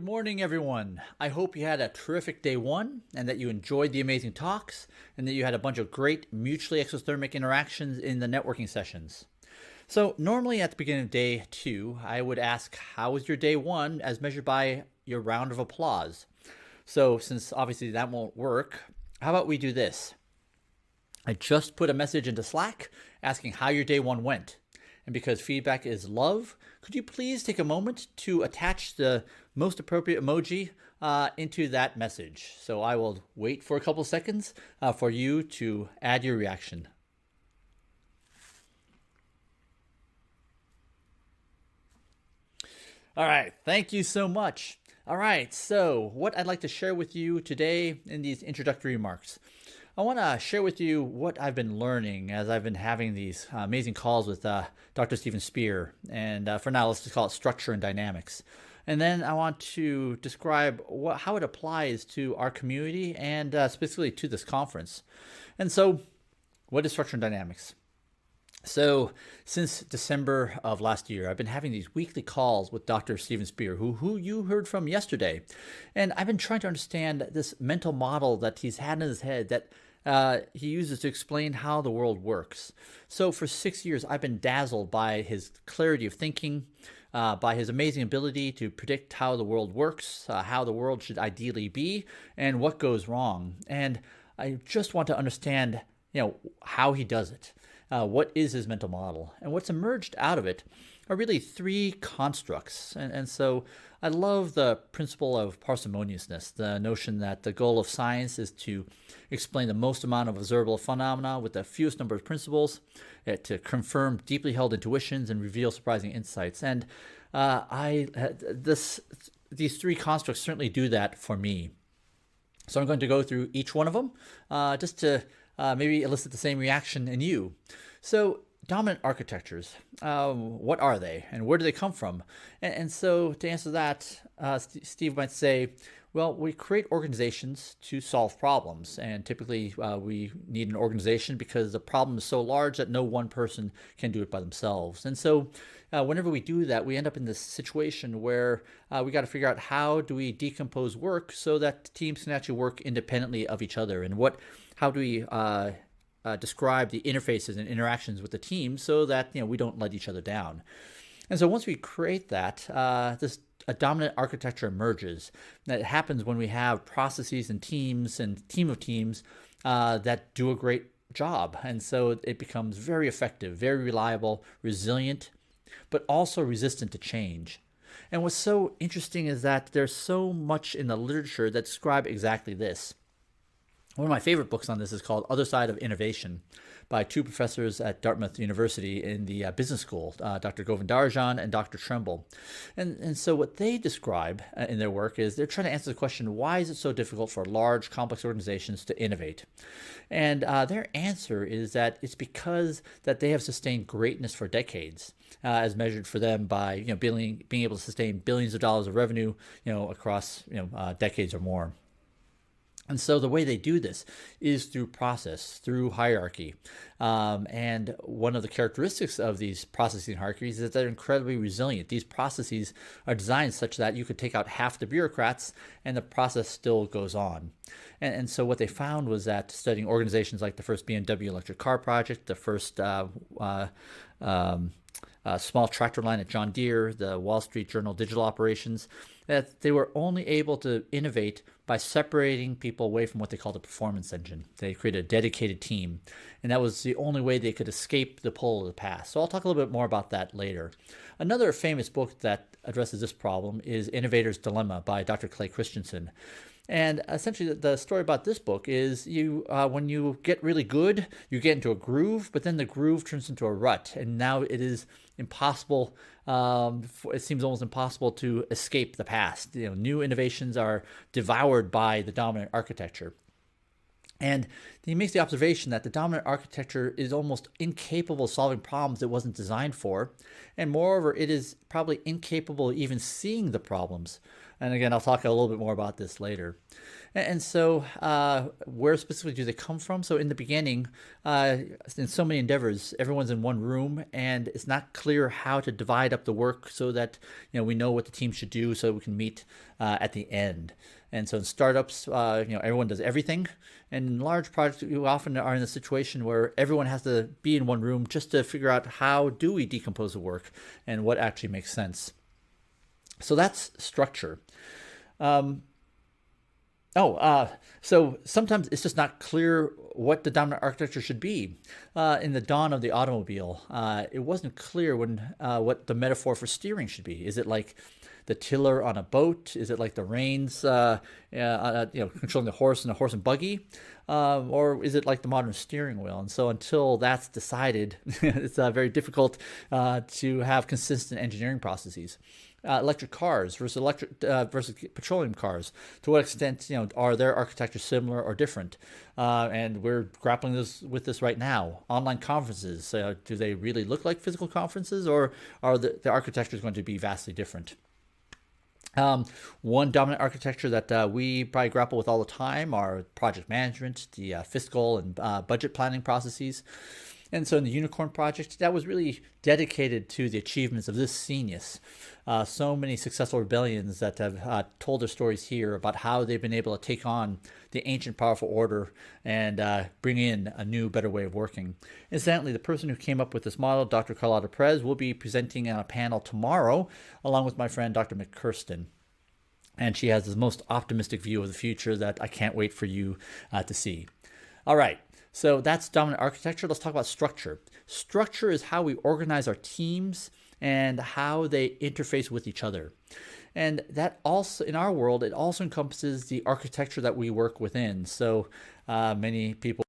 Good morning, everyone. I hope you had a terrific day one and that you enjoyed the amazing talks and that you had a bunch of great mutually exothermic interactions in the networking sessions. So normally at the beginning of day two, I would ask, how was your day one as measured by your round of applause? So since obviously that won't work, how about we do this? I just put a message into Slack asking how your day one went. And because feedback is love, could you please take a moment to attach the most appropriate emoji into that message? So I will wait for a couple seconds for you to add your reaction. All right, thank you so much. All right, so what I'd like to share with you today in these introductory remarks. I want to share with you what I've been learning as I've been having these amazing calls with Dr. Stephen Spear. And for now, let's just call it structure and dynamics. And then I want to describe how it applies to our community and specifically to this conference. And so, what is structure and dynamics? So since December of last year, I've been having these weekly calls with Dr. Stephen Spear, who you heard from yesterday. And I've been trying to understand this mental model that he's had in his head that he uses to explain how the world works. So for 6 years, I've been dazzled by his clarity of thinking, by his amazing ability to predict how the world works, how the world should ideally be, and what goes wrong. And I just want to understand, how he does it. What is his mental model? And what's emerged out of it are really three constructs. And so I love the principle of parsimoniousness, the notion that the goal of science is to explain the most amount of observable phenomena with the fewest number of principles, to confirm deeply held intuitions and reveal surprising insights. And these three constructs certainly do that for me. So I'm going to go through each one of them just to maybe elicit the same reaction in you. So dominant architectures, what are they and where do they come from? And so to answer that, Steve might say, well, we create organizations to solve problems. And typically we need an organization because the problem is so large that no one person can do it by themselves. And so whenever we do that, we end up in this situation where we got to figure out how do we decompose work so that teams can actually work independently of each other, and how do we describe the interfaces and interactions with the team so that we don't let each other down. And so once we create that, a dominant architecture emerges. That happens when we have processes and teams and team of teams that do a great job. And so it becomes very effective, very reliable, resilient, but also resistant to change. And what's so interesting is that there's so much in the literature that describe exactly this. One of my favorite books on this is called Other Side of Innovation by two professors at Dartmouth University in the business school, Dr. Govindarajan and Dr. Tremble. And so what they describe in their work is they're trying to answer the question, why is it so difficult for large, complex organizations to innovate? And their answer is that it's because that they have sustained greatness for decades, as measured for them by being able to sustain billions of dollars of revenue across decades or more. And so the way they do this is through process, through hierarchy. And one of the characteristics of these processing hierarchies is that they're incredibly resilient. These processes are designed such that you could take out half the bureaucrats and the process still goes on. And so what they found was that studying organizations like the first BMW electric car project, the first small tractor line at John Deere, the Wall Street Journal digital operations, that they were only able to innovate by separating people away from what they called a performance engine. They created a dedicated team, and that was the only way they could escape the pull of the past. So I'll talk a little bit more about that later. Another famous book that addresses this problem is Innovator's Dilemma by Dr. Clay Christensen. And essentially, the story about this book is when you get really good, you get into a groove, but then the groove turns into a rut, and now it is impossible. It seems almost impossible to escape the past. New innovations are devoured by the dominant architecture. And he makes the observation that the dominant architecture is almost incapable of solving problems it wasn't designed for. And moreover, it is probably incapable of even seeing the problems And again, I'll talk a little bit more about this later. And so, where specifically do they come from? So, in the beginning, in so many endeavors, everyone's in one room, and it's not clear how to divide up the work so that we know what the team should do, so we can meet at the end. And so, in startups, everyone does everything. And in large projects, you often are in a situation where everyone has to be in one room just to figure out how do we decompose the work and what actually makes sense. So that's structure. So sometimes it's just not clear what the dominant architecture should be. In the dawn of the automobile, it wasn't clear what the metaphor for steering should be. Is it like the tiller on a boat? Is it like the reins, controlling the horse and buggy? Or is it like the modern steering wheel? And so until that's decided, it's very difficult to have consistent engineering processes. Electric cars versus petroleum cars. To what extent, are their architectures similar or different? And we're grappling with this right now. Online conferences, do they really look like physical conferences, or are the architectures going to be vastly different? One dominant architecture that we probably grapple with all the time are project management, the fiscal and budget planning processes. And so in the Unicorn project, that was really dedicated to the achievements of this genius. So many successful rebellions that have told their stories here about how they've been able to take on the ancient powerful order and bring in a new, better way of working. Incidentally, the person who came up with this model, Dr. Carlotta Perez, will be presenting on a panel tomorrow, along with my friend, Dr. McKirsten. And she has the most optimistic view of the future that I can't wait for you to see. All right. So that's dominant architecture. Let's talk about structure. Structure is how we organize our teams and how they interface with each other. And that also, in our world, it also encompasses the architecture that we work within. So many people